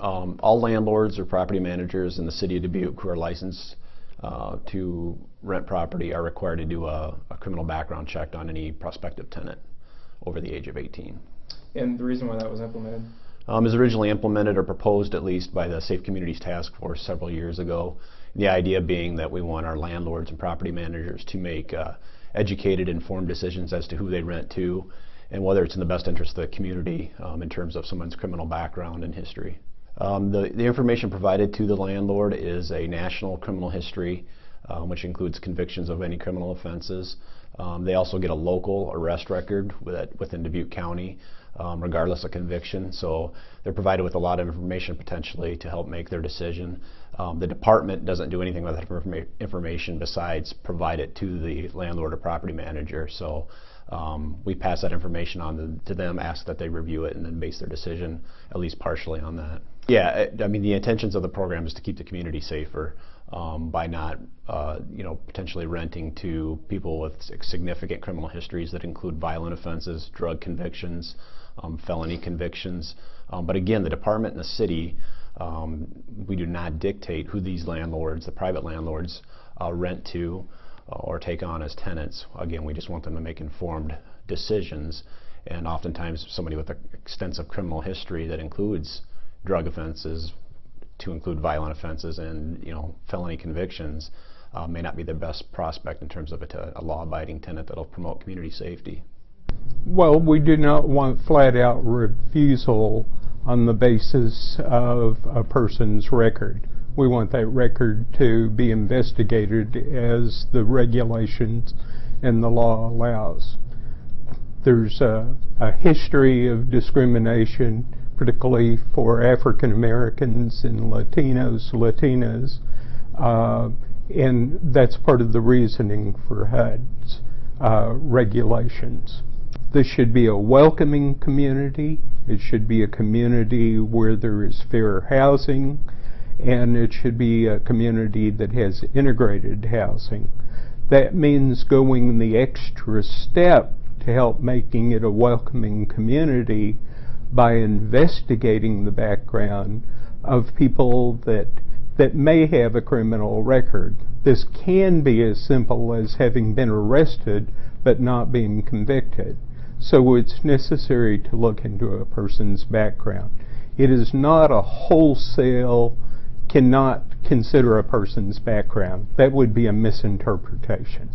All landlords or property managers in the city of Dubuque who are licensed to rent property are required to do a criminal background check on any prospective tenant over the age of 18. And the reason why that was implemented? It was originally implemented, or proposed at least, by the Safe Communities Task Force several years ago. The idea being that we want our landlords and property managers to make educated, informed decisions as to who they rent to and whether it's in the best interest of the community in terms of someone's criminal background and history. The information provided to the landlord is a national criminal history, which includes convictions of any criminal offenses. They also get a local arrest record within Dubuque County, regardless of conviction. So they're provided with a lot of information potentially to help make their decision. The department doesn't do anything with that information besides provide it to the landlord or property manager. So we pass that information on to them, ask that they review it, and then base their decision at least partially on that. Yeah, I mean, the intentions of the program is to keep the community safer by not, potentially renting to people with significant criminal histories that include violent offenses, drug convictions, felony convictions. But again, the department and the city, we do not dictate who these landlords, the private landlords, rent to or take on as tenants. Again, we just want them to make informed decisions, and oftentimes somebody with an extensive criminal history that includes drug offenses, to include violent offenses, and felony convictions may not be the best prospect in terms of a law-abiding tenant that will promote community safety. Well, we do not want flat-out refusal on the basis of a person's record. We want that record to be investigated as the regulations and the law allows. There's a history of discrimination, particularly for African Americans and Latinas, and that's part of the reasoning for HUD's regulations. This should be a welcoming community. It should be a community where there is fair housing, and it should be a community that has integrated housing. That means going the extra step to help making it a welcoming community by investigating the background of people that may have a criminal record. This can be as simple as having been arrested but not being convicted. So it's necessary to look into a person's background. It is not a wholesale, cannot consider a person's background. That would be a misinterpretation.